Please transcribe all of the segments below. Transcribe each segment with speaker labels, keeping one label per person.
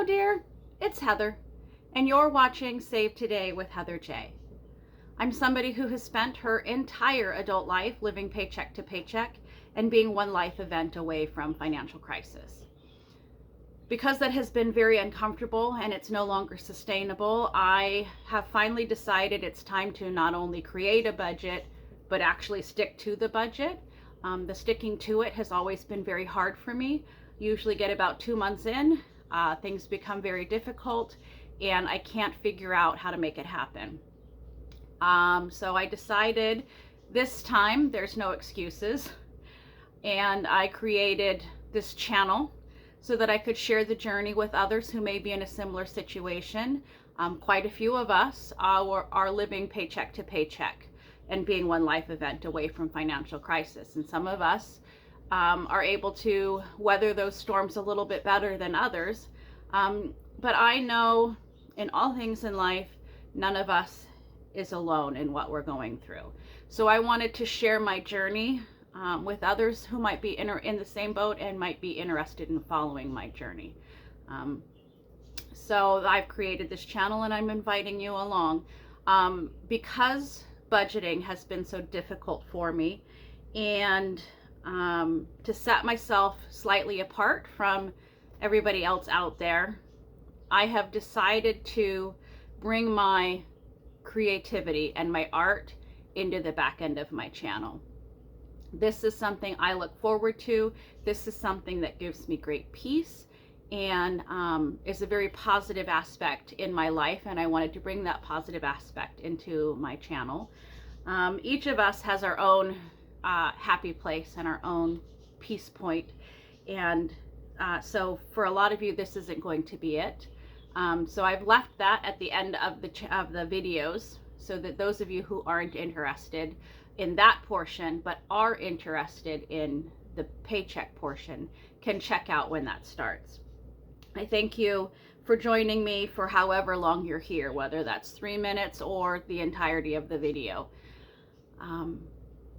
Speaker 1: dear, it's Heather, and you're watching Save Today with Heather J. I'm somebody who has spent her entire adult life living paycheck to paycheck and being one life event away from financial crisis. Because that has been very uncomfortable and it's no longer sustainable, I have finally decided it's time to not only create a budget, but actually stick to the budget. The sticking to it has always been very hard for me. Usually get about 2 months in, things become very difficult and I can't figure out how to make it happen. So I decided this time there's no excuses, and I created this channel so that I could share the journey with others who may be in a similar situation. Quite a few of us are living paycheck to paycheck and being one life event away from financial crisis. And some of us are able to weather those storms a little bit better than others. But I know in all things in life, none of us is alone in what we're going through. So I wanted to share my journey with others who might be in the same boat and might be interested in following my journey. So I've created this channel and I'm inviting you along because budgeting has been so difficult for me, and to set myself slightly apart from everybody else out there, I have decided to bring my creativity and my art into the back end of my channel. This is something I look forward to. This is something that gives me great peace and is a very positive aspect in my life, and I wanted to bring that positive aspect into my channel. Each of us has our own happy place and our own peace point, and so for a lot of you this isn't going to be it. So I've left that at the end of the videos so that those of you who aren't interested in that portion but are interested in the paycheck portion can check out when that starts. I thank you for joining me for however long you're here, whether that's 3 minutes or the entirety of the video.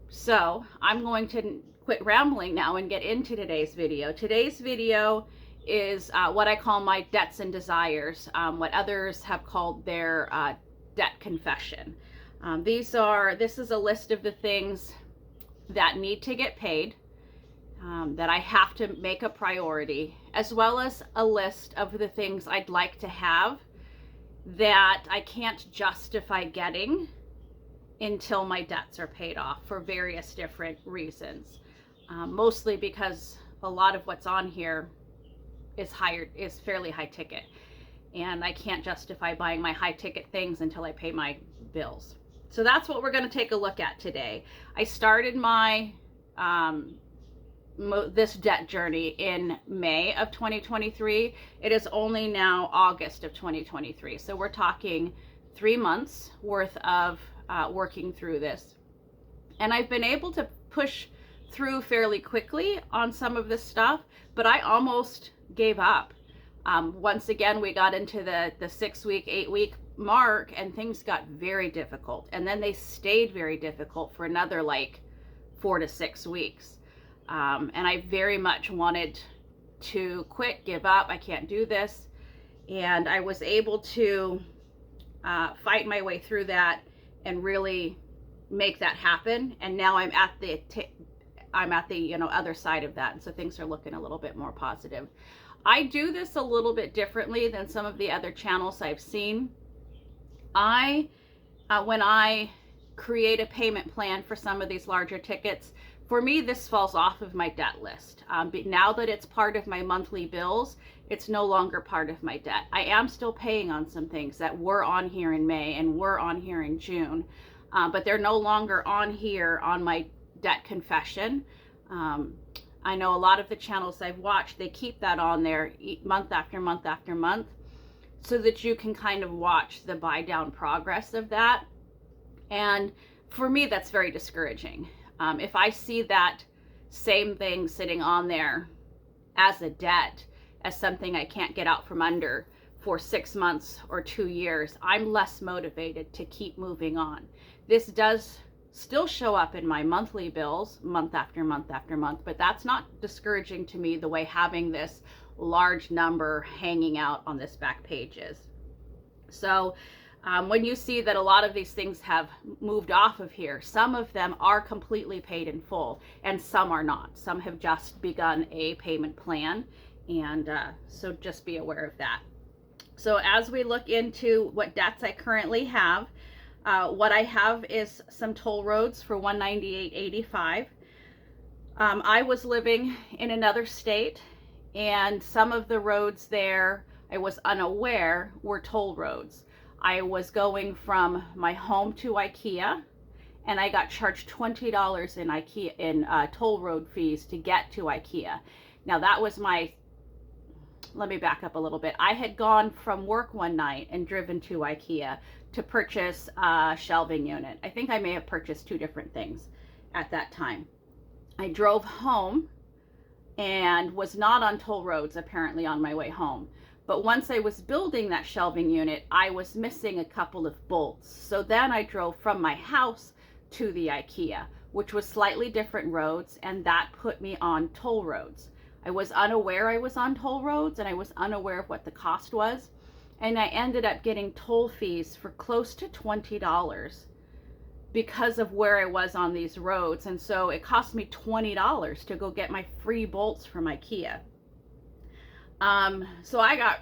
Speaker 1: So I'm going to quit rambling now and get into today's video. Today's video is what I call my debts and desires, what others have called their debt confession. This is a list of the things that need to get paid, that I have to make a priority, as well as a list of the things I'd like to have that I can't justify getting until my debts are paid off for various different reasons. Mostly because a lot of what's on here is fairly high ticket, and I can't justify buying my high ticket things until I pay my bills. So that's what we're going to take a look at today. I started my this debt journey in May of 2023. It is only now August of 2023, so we're talking 3 months worth of working through this, and I've been able to push through fairly quickly on some of this stuff, but I almost gave up. Once again, we got into the 6-week, 8-week mark and things got very difficult. And then they stayed very difficult for another like 4 to 6 weeks. And I very much wanted to quit, give up. I can't do this. And I was able to fight my way through that and really make that happen. And now I'm at the other side of that, and so things are looking a little bit more positive. I do this a little bit differently than some of the other channels I've seen. When I create a payment plan for some of these larger tickets, for me this falls off of my debt list. But now that it's part of my monthly bills, it's no longer part of my debt. I am still paying on some things that were on here in May and were on here in June, but they're no longer on here on my debt confession. I know a lot of the channels I've watched, they keep that on there month after month after month so that you can kind of watch the buy down progress of that. And for me, that's very discouraging. If I see that same thing sitting on there as a debt, as something I can't get out from under for 6 months or 2 years, I'm less motivated to keep moving on. This does still show up in my monthly bills month after month after month, but that's not discouraging to me the way having this large number hanging out on this back page is. So when you see that a lot of these things have moved off of here, some of them are completely paid in full and some are not. Some have just begun a payment plan, and so just be aware of that. So as we look into what debts I currently have, what I have is some toll roads for $198.85. I was living in another state, and some of the roads there I was unaware were toll roads. I was going from my home to IKEA, and I got charged $20 in IKEA in toll road fees to get to IKEA. Now that was let me back up a little bit. I had gone from work one night and driven to IKEA to purchase a shelving unit. I think I may have purchased two different things at that time. I drove home and was not on toll roads apparently on my way home. But once I was building that shelving unit, I was missing a couple of bolts. So then I drove from my house to the IKEA, which was slightly different roads, and that put me on toll roads. I was unaware I was on toll roads, and I was unaware of what the cost was. And I ended up getting toll fees for close to $20 because of where I was on these roads. And so it cost me $20 to go get my free bolts from IKEA. So I got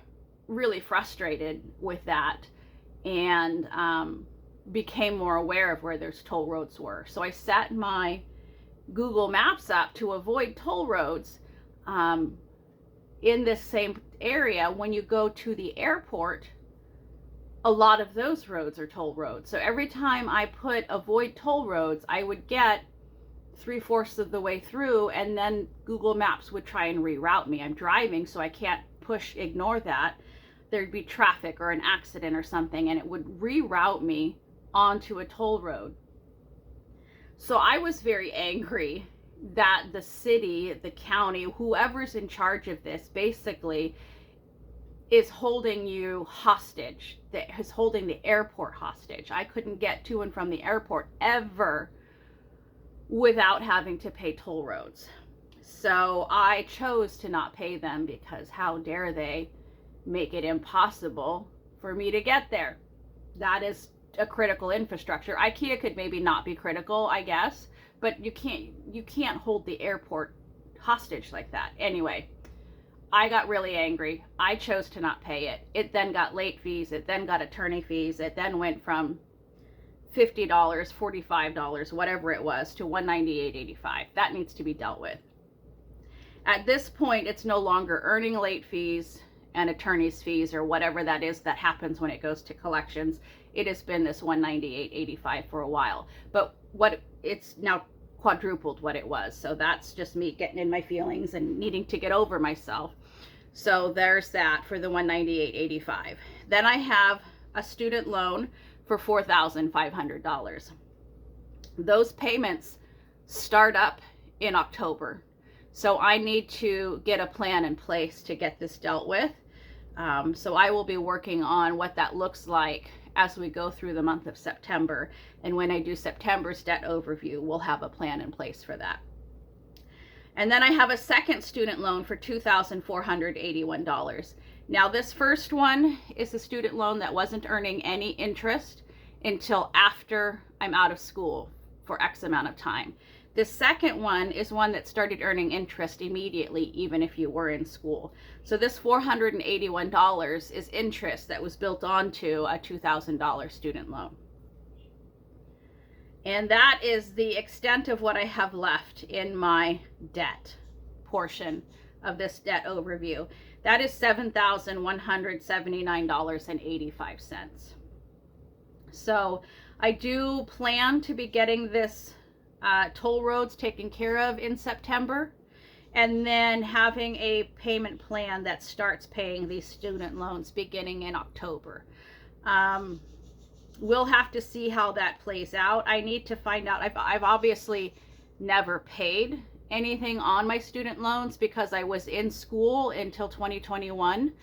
Speaker 1: really frustrated with that, and became more aware of where those toll roads were. So I set my Google Maps up to avoid toll roads in this same area. When you go to the airport, a lot of those roads are toll roads. So every time I put avoid toll roads, I would get 3/4 of the way through, and then Google Maps would try and reroute me. I'm driving, so I can't ignore that. There'd be traffic or an accident or something, and it would reroute me onto a toll road. So I was very angry that the city, the county, whoever's in charge of this basically is holding you hostage, that is holding the airport hostage. I couldn't get to and from the airport ever without having to pay toll roads. So I chose to not pay them, because how dare they make it impossible for me to get there. That is a critical infrastructure. IKEA could maybe not be critical, I guess, but you can't hold the airport hostage like that. Anyway, I got really angry. I chose to not pay it. It then got late fees. It then got attorney fees. It then went from $50, $45, whatever it was, to $198.85. That needs to be dealt with. At this point, it's no longer earning late fees and attorney's fees or whatever that is that happens when it goes to collections. It has been this $198.85 for a while, but it's now quadrupled what it was. So that's just me getting in my feelings and needing to get over myself. So there's that for the $198.85. Then I have a student loan for $4,500. Those payments start up in October. So I need to get a plan in place to get this dealt with. So I will be working on what that looks like as we go through the month of September. And when I do September's debt overview, we'll have a plan in place for that. And then I have a second student loan for $2,481. Now this first one is a student loan that wasn't earning any interest until after I'm out of school for X amount of time. The second one is one that started earning interest immediately, even if you were in school. So this $481 is interest that was built onto a $2,000 student loan. And that is the extent of what I have left in my debt portion of this debt overview. That is $7,179.85. So I do plan to be getting this toll roads taken care of in September, and then having a payment plan that starts paying these student loans beginning in October. We'll have to see how that plays out. I need to find out. I've obviously never paid anything on my student loans because I was in school until 2021,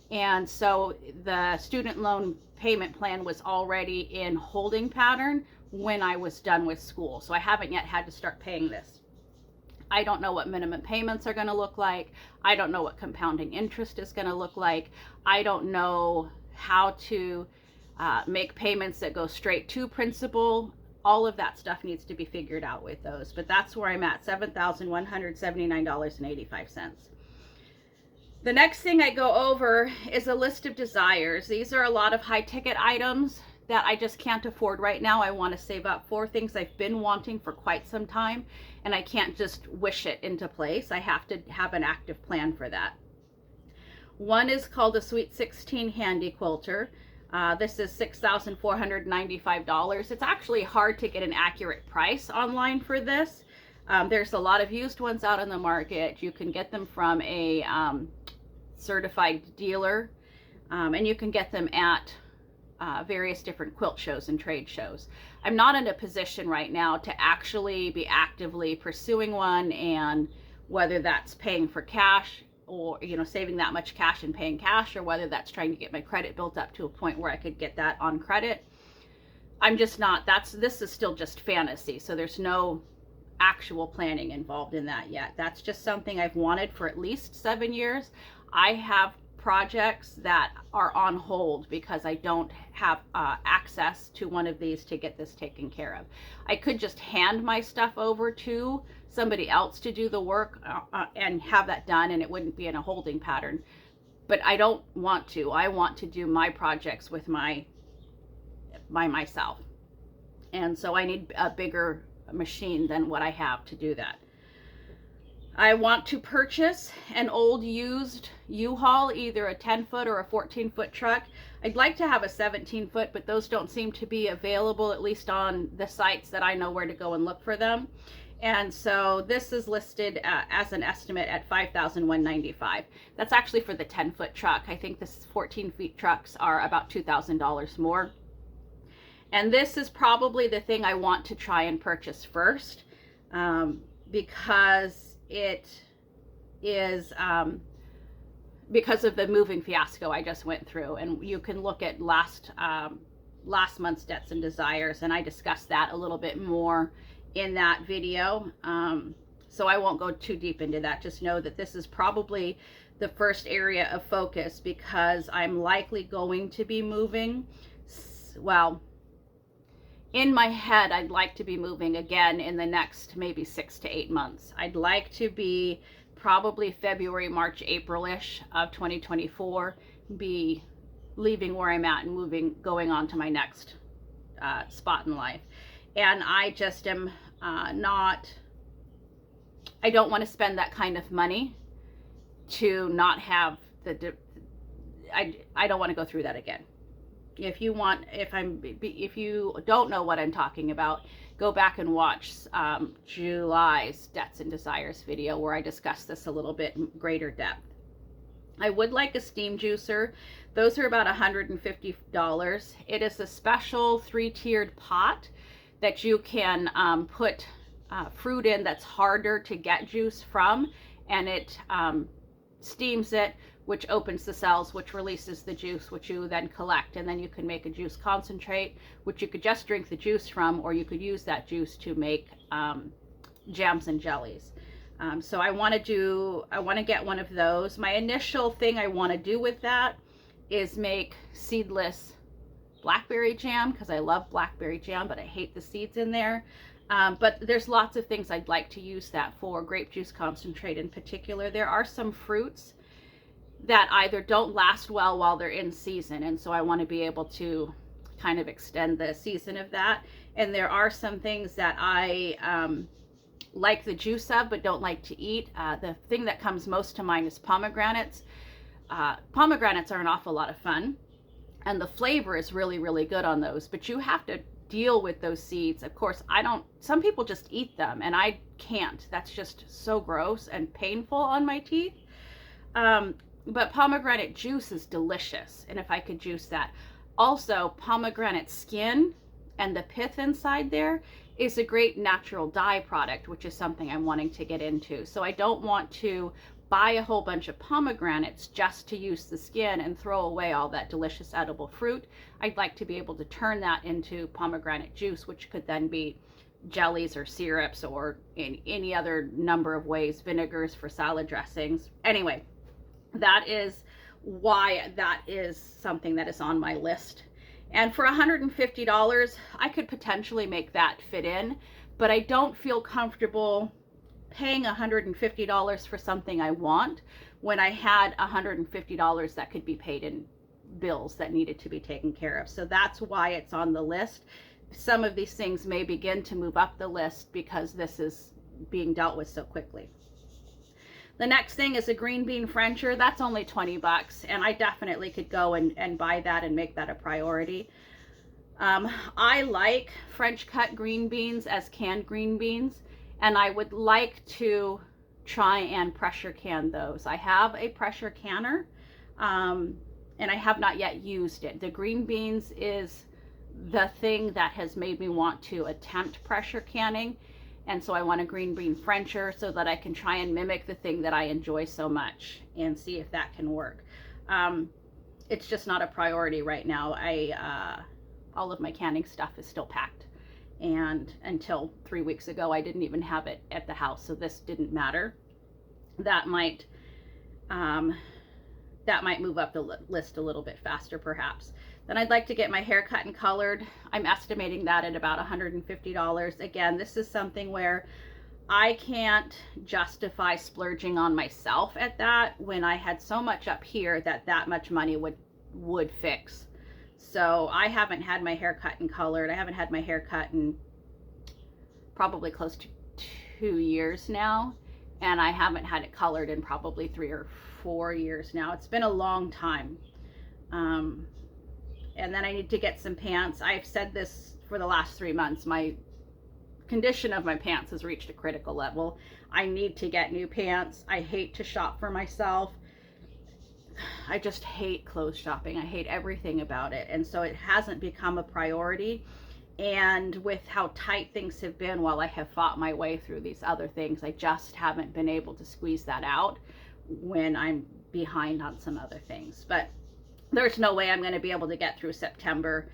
Speaker 1: and so the student loan payment plan was already in holding pattern when I was done with school. So I haven't yet had to start paying this. I don't know what minimum payments are going to look like. I don't know what compounding interest is going to look like. I don't know how to make payments that go straight to principal. All of that stuff needs to be figured out with those. But that's where I'm at, $7,179.85. The next thing I go over is a list of desires. These are a lot of high ticket items that I just can't afford right now. I want to save up for things I've been wanting for quite some time, and I can't just wish it into place. I have to have an active plan for that. One is called a Sweet 16 Handy Quilter. This is $6,495. It's actually hard to get an accurate price online for this. There's a lot of used ones out in the market. You can get them from a certified dealer, and you can get them at various different quilt shows and trade shows. I'm not in a position right now to actually be actively pursuing one, and whether that's paying for cash or, you know, saving that much cash and paying cash, or whether that's trying to get my credit built up to a point where I could get that on credit. I'm just not, this is still just fantasy. So there's no actual planning involved in that yet. That's just something I've wanted for at least 7 years. I have projects that are on hold because I don't have access to one of these to get this taken care of. I could just hand my stuff over to somebody else to do the work and have that done, and it wouldn't be in a holding pattern. But I don't want to. I want to do my projects with by myself. And so I need a bigger machine than what I have to do that. I want to purchase an old used U-Haul, either a 10-foot or a 14-foot truck. I'd like to have a 17-foot, but those don't seem to be available, at least on the sites that I know where to go and look for them. And so this is listed as an estimate at $5,195. That's actually for the 10-foot truck. I think the 14-foot trucks are about $2,000 more. And this is probably the thing I want to try and purchase first, because it is because of the moving fiasco I just went through. And you can look at last month's Debts and Desires, and I discussed that a little bit more in that video. So I won't go too deep into that. Just know that this is probably the first area of focus, because I'm likely going to be moving. Well, in my head, I'd like to be moving again in the next maybe 6 to 8 months. I'd like to be probably February, March, April-ish of 2024, be leaving where I'm at and moving, going on to my next spot in life. And I just am I don't want to spend that kind of money to not have I don't want to go through that again. If you don't know what I'm talking about, go back and watch July's Debts and Desires video, where I discuss this a little bit in greater depth. I would like a steam juicer. Those are about $150. It is a special 3-tiered pot that you can put fruit in that's harder to get juice from, and it steams it, which opens the cells, which releases the juice, which you then collect, and then you can make a juice concentrate, which you could just drink the juice from, or you could use that juice to make jams and jellies. So I want to get one of those. My initial thing I want to do with that is make seedless blackberry jam, because I love blackberry jam, but I hate the seeds in there. But there's lots of things I'd like to use that for. Grape juice concentrate in particular. There are some fruits that either don't last well while they're in season, and so I want to be able to kind of extend the season of that. And there are some things that I like the juice of but don't like to eat. The thing that comes most to mind is pomegranates. Pomegranates are an awful lot of fun, and the flavor is really, really good on those, but you have to deal with those seeds. Of course, some people just eat them, and I can't. That's just so gross and painful on my teeth. But pomegranate juice is delicious, and if I could juice that. Also, pomegranate skin and the pith inside there is a great natural dye product, which is something I'm wanting to get into. So I don't want to buy a whole bunch of pomegranates just to use the skin and throw away all that delicious edible fruit. I'd like to be able to turn that into pomegranate juice, which could then be jellies or syrups or in any other number of ways, vinegars for salad dressings. Anyway, that is why that is something that is on my list. And for $150, I could potentially make that fit in, but I don't feel comfortable paying $150 for something I want when I had $150 that could be paid in bills that needed to be taken care of. So that's why it's on the list. Some of these things may begin to move up the list because this is being dealt with so quickly. The next thing is a green bean Frencher. That's only 20 bucks, and I definitely could go and buy that and make that a priority. I like French cut green beans as canned green beans, and I would like to try and pressure can those. I have a pressure canner, and I have not yet used it. The green beans is the thing that has made me want to attempt pressure canning. And so I want a green bean Frencher so that I can try and mimic the thing that I enjoy so much and see if that can work. It's just not a priority right now. All of my canning stuff is still packed. And until 3 weeks ago, I didn't even have it at the house. So this didn't matter. That might move up the list a little bit faster, perhaps. Then I'd like to get my hair cut and colored. I'm estimating that at about $150. Again, this is something where I can't justify splurging on myself at that when I had so much up here that much money would fix. So I haven't had my hair cut and colored. I haven't had my hair cut in probably close to 2 years now. And I haven't had it colored in probably 3 or 4 years now. It's been a long time. And then I need to get some pants. I've said this for the last 3 months. My condition of my pants has reached a critical level. I need to get new pants. I hate to shop for myself. I just hate clothes shopping. I hate everything about it. And so it hasn't become a priority. And with how tight things have been while I have fought my way through these other things, I just haven't been able to squeeze that out when I'm behind on some other things. But there's no way I'm going to be able to get through September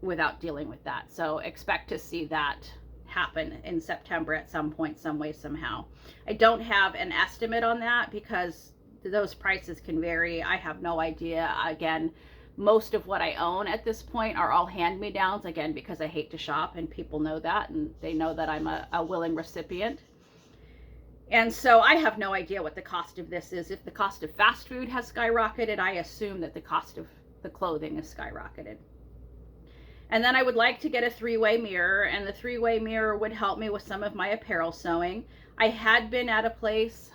Speaker 1: without dealing with that. So expect to see that happen in September at some point, some way, somehow. I don't have an estimate on that because those prices can vary. I have no idea. Again, most of what I own at this point are all hand-me-downs, again, because I hate to shop, and people know that, and they know that I'm a willing recipient. And so I have no idea what the cost of this is. If the cost of fast food has skyrocketed, I assume that the cost of the clothing is skyrocketed. And then I would like to get a 3-way mirror, and the 3-way mirror would help me with some of my apparel sewing. I had been at a place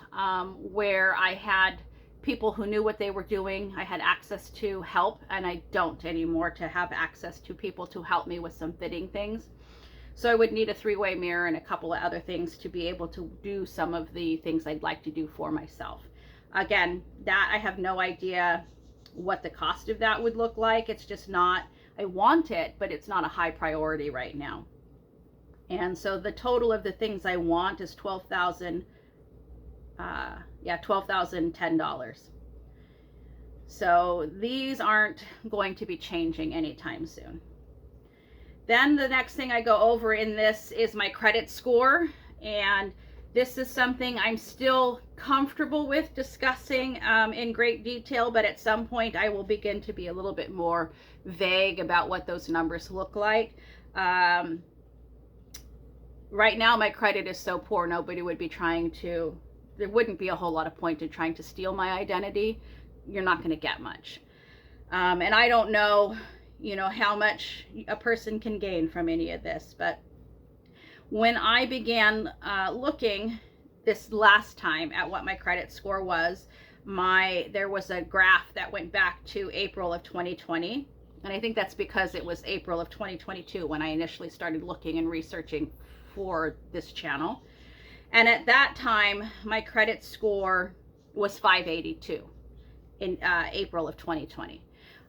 Speaker 1: where I had people who knew what they were doing. I had access to help, and I don't anymore to have access to people to help me with some fitting things. So I would need a 3-way mirror and a couple of other things to be able to do some of the things I'd like to do for myself. Again, that I have no idea what the cost of that would look like. It's just not, I want it, but it's not a high priority right now. And so the total of the things I want is $12,010. So these aren't going to be changing anytime soon. Then the next thing I go over in this is my credit score, and this is something I'm still comfortable with discussing in great detail, but at some point I will begin to be a little bit more vague about what those numbers look like. Right now my credit is so poor, nobody would be trying to, there wouldn't be a whole lot of point in trying to steal my identity. You're not going to get much. And I don't know, how much a person can gain from any of this. But when I began looking this last time at what my credit score was, there was a graph that went back to April of 2020. And I think that's because it was April of 2022 when I initially started looking and researching for this channel. And at that time, my credit score was 582 in April of 2020.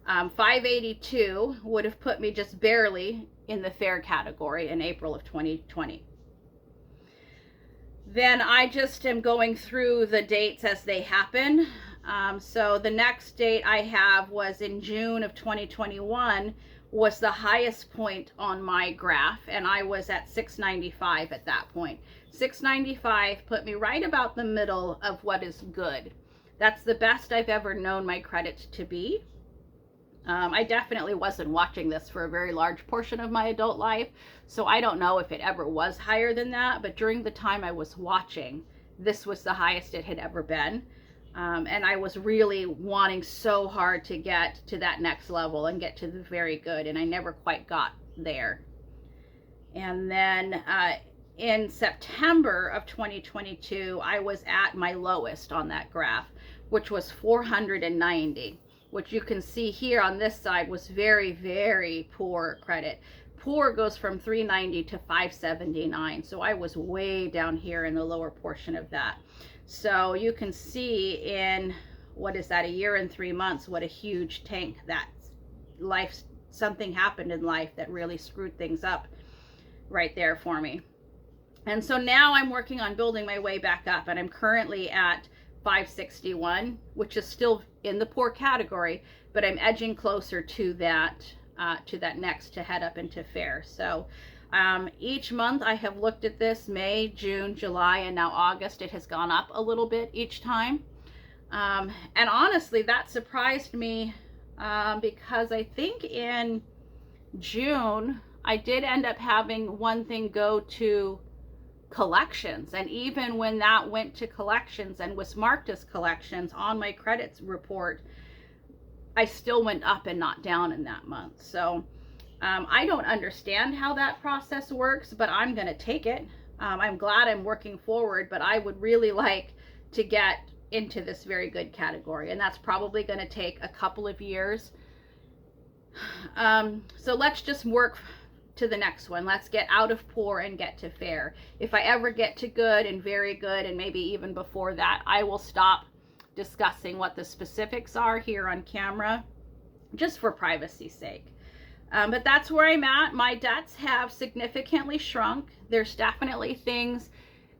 Speaker 1: 582 would have put me just barely in the fair category in April of 2020. then I just am going through the dates as they happen. So the next date I have was in June of 2021, was the highest point on my graph, and I was at 695 at that point. 695 put me right about the middle of what is good. That's the best I've ever known my credit to be. I definitely wasn't watching this for a very large portion of my adult life, so I don't know if it ever was higher than that, but during the time I was watching, this was the highest it had ever been. And I was really wanting so hard to get to that next level and get to the very good, and I never quite got there. And then in September of 2022, I was at my lowest on that graph, which was 490, which you can see here on this side was very, very poor credit. Poor goes from 390 to 579, so I was way down here in the lower portion of that. So you can see in, what is that, a year and 3 months, what a huge tank that life, something happened in life that really screwed things up right there for me. And so now I'm working on building my way back up, and I'm currently at 561, which is still in the poor category, but I'm edging closer to that next to head up into fair. So each month I have looked at this, May, June, July, and now August. It has gone up a little bit each time. And honestly, that surprised me because I think in June, I did end up having one thing go to collections. And even when that went to collections and was marked as collections on my credits report, I still went up and not down in that month. So I don't understand how that process works, but I'm going to take it. I'm glad I'm working forward, but I would really like to get into this very good category, and that's probably going to take a couple of years. So let's just work to the next one. Let's get out of poor and get to fair. If I ever get to good and very good, and maybe even before that, I will stop discussing what the specifics are here on camera, just for privacy's sake. But that's where I'm at. My debts have significantly shrunk. There's definitely things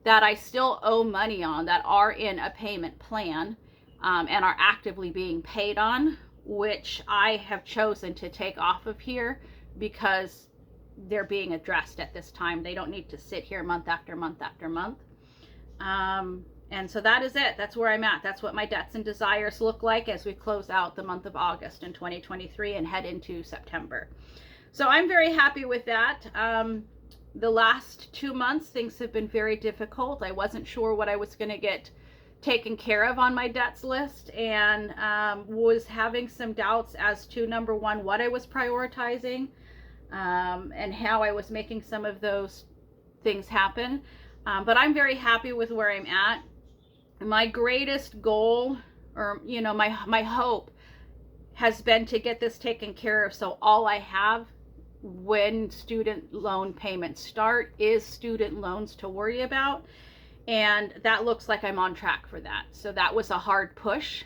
Speaker 1: that I still owe money on that are in a payment plan and are actively being paid on, which I have chosen to take off of here because they're being addressed at this time. They don't need to sit here month after month after month. And so that is it. That's where I'm at. That's what my debts and desires look like as we close out the month of August in 2023 and head into September. So I'm very happy with that. The last 2 months, things have been very difficult. I wasn't sure what I was going to get taken care of on my debts list, and was having some doubts as to, number one, what I was prioritizing and how I was making some of those things happen. But I'm very happy with where I'm at. My greatest goal, or my hope, has been to get this taken care of, so all I have when student loan payments start is student loans to worry about, and that looks like I'm on track for that. So that was a hard push,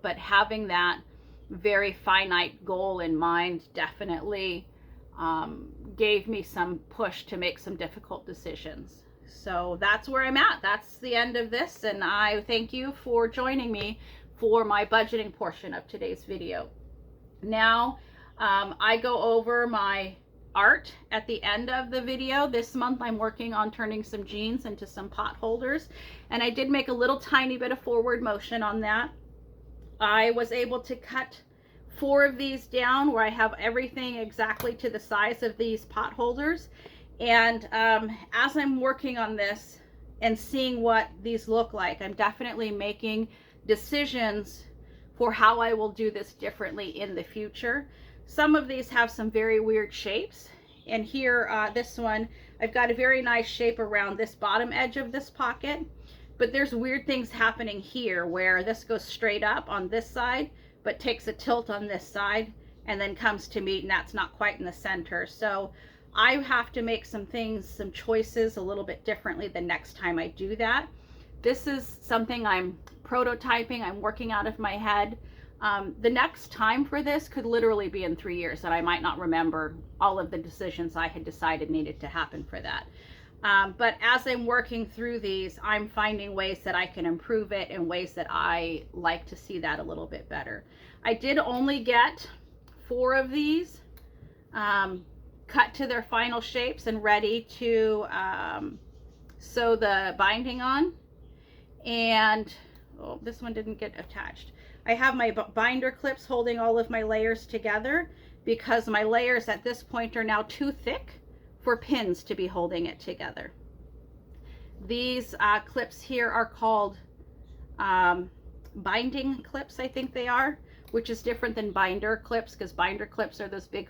Speaker 1: but having that very finite goal in mind definitely gave me some push to make some difficult decisions. So that's where I'm at. That's the end of this, and I thank you for joining me for my budgeting portion of today's video. Now, I go over my art at the end of the video. This month I'm working on turning some jeans into some pot holders, and I did make a little tiny bit of forward motion on that. I was able to cut 4 of these down where I have everything exactly to the size of these pot holders. And as I'm working on this and seeing what these look like, I'm definitely making decisions for how I will do this differently in the future. Some of these have some very weird shapes, and here this one, I've got a very nice shape around this bottom edge of this pocket, but there's weird things happening here where this goes straight up on this side but takes a tilt on this side and then comes to meet, and that's not quite in the center. So I have to make some choices a little bit differently the next time I do that. This is something I'm prototyping, I'm working out of my head. The next time for this could literally be in 3 years, that I might not remember all of the decisions I had decided needed to happen for that. But as I'm working through these, I'm finding ways that I can improve it and ways that I like to see that a little bit better. I did only get 4 of these cut to their final shapes and ready to sew the binding on. And oh, this one didn't get attached. I have my binder clips holding all of my layers together because my layers at this point are now too thick for pins to be holding it together. These clips here are called binding clips, I think they are, which is different than binder clips, because binder clips are those big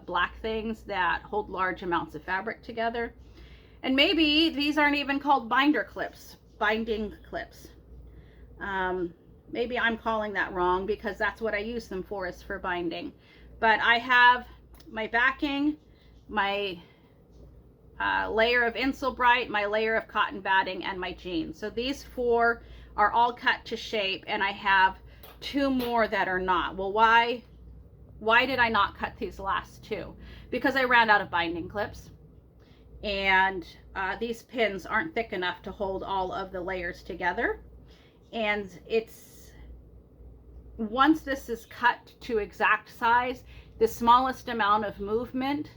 Speaker 1: black things that hold large amounts of fabric together. And maybe these aren't even called binder clips, binding clips. Maybe I'm calling that wrong because that's what I use them for, is for binding. But I have my backing, my layer of Insulbrite, my layer of cotton batting, and my jeans. So these 4 are all cut to shape, and I have 2 more that are not. Well, why did I not cut these last 2? Because I ran out of binding clips, and these pins aren't thick enough to hold all of the layers together. And once this is cut to exact size, the smallest amount of movement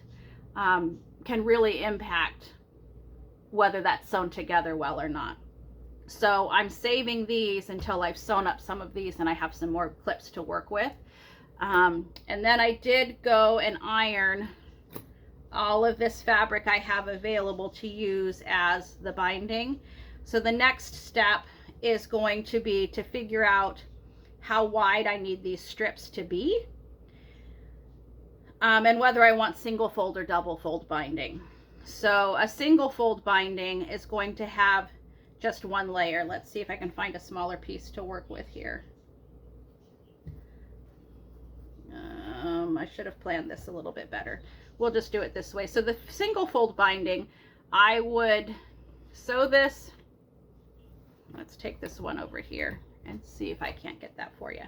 Speaker 1: can really impact whether that's sewn together well or not. So I'm saving these until I've sewn up some of these and I have some more clips to work with. And then I did go and iron all of this fabric I have available to use as the binding. So the next step is going to be to figure out how wide I need these strips to be, and whether I want single fold or double fold binding. So a single fold binding is going to have just 1 layer. Let's see if I can find a smaller piece to work with here. I should have planned this a little bit better. We'll just do it this way. So the single fold binding, I would sew this. Let's take this one over here and see if I can't get that for you.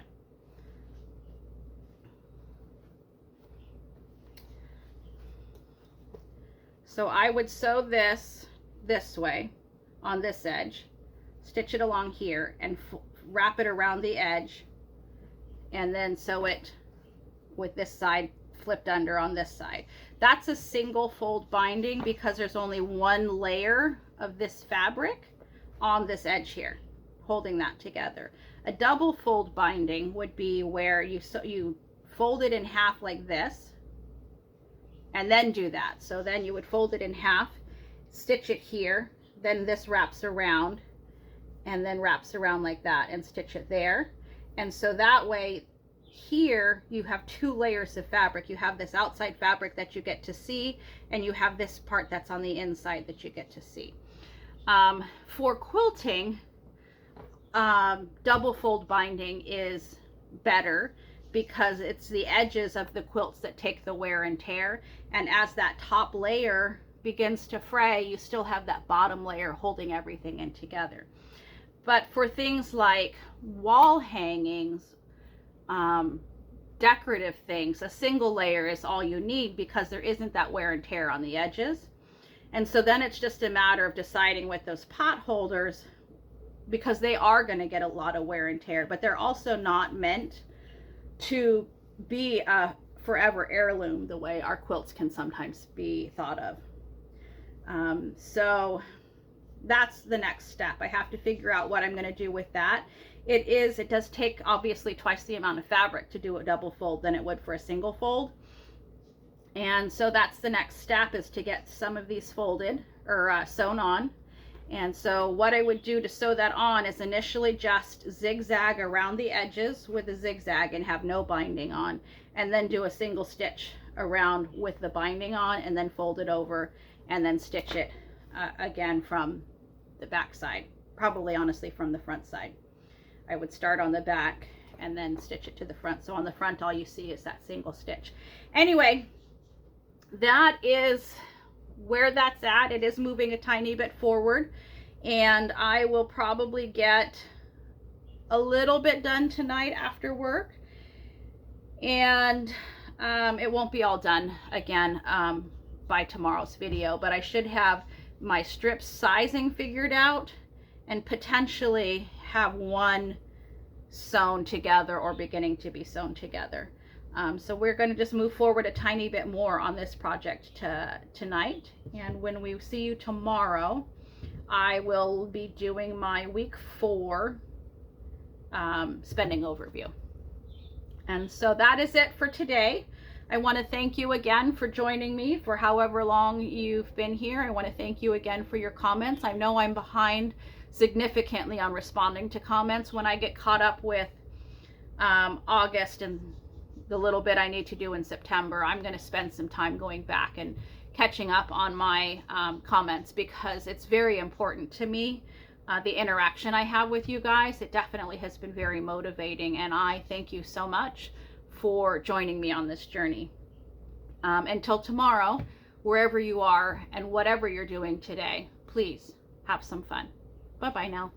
Speaker 1: So I would sew this way on this edge, stitch it along here, and wrap it around the edge, and then sew it with this side flipped under on this side. That's a single fold binding because there's only 1 layer of this fabric on this edge here holding that together. A double fold binding would be where you fold it in half like this and then do that. So then you would fold it in half, stitch it here, then this wraps around and then wraps around like that and stitch it there. And so that way here you have 2 layers of fabric. You have this outside fabric that you get to see, and you have this part that's on the inside that you get to see. For quilting, double fold binding is better because it's the edges of the quilts that take the wear and tear, and as that top layer begins to fray, you still have that bottom layer holding everything in together. But for things like wall hangings, decorative things, a single layer is all you need because there isn't that wear and tear on the edges. And so then it's just a matter of deciding with those pot holders, because they are going to get a lot of wear and tear, but they're also not meant to be a forever heirloom the way our quilts can sometimes be thought of. So that's the next step. I have to figure out what I'm going to do with that. It does take obviously twice the amount of fabric to do a double fold than it would for a single fold. And so that's the next step, is to get some of these folded or sewn on. And so what I would do to sew that on is initially just zigzag around the edges with a zigzag and have no binding on, and then do a single stitch around with the binding on, and then fold it over and then stitch it again from the back side, probably honestly from the front side. I would start on the back and then stitch it to the front. So on the front, all you see is that single stitch. Anyway, that is where that's at. It is moving a tiny bit forward, and I will probably get a little bit done tonight after work, and it won't be all done again by tomorrow's video, but I should have my strip sizing figured out, and potentially have one sewn together or beginning to be sewn together. So we're going to just move forward a tiny bit more on this project tonight. And when we see you tomorrow, I will be doing my week 4 spending overview. And so that is it for today. I want to thank you again for joining me for however long you've been here. I want to thank you again for your comments. I know I'm behind significantly on responding to comments when I get caught up with August and the little bit I need to do in September. I'm going to spend some time going back and catching up on my comments, because it's very important to me. The interaction I have with you guys, it definitely has been very motivating, and I thank you so much for joining me on this journey. Until tomorrow, wherever you are and whatever you're doing today, please have some fun. Bye-bye now.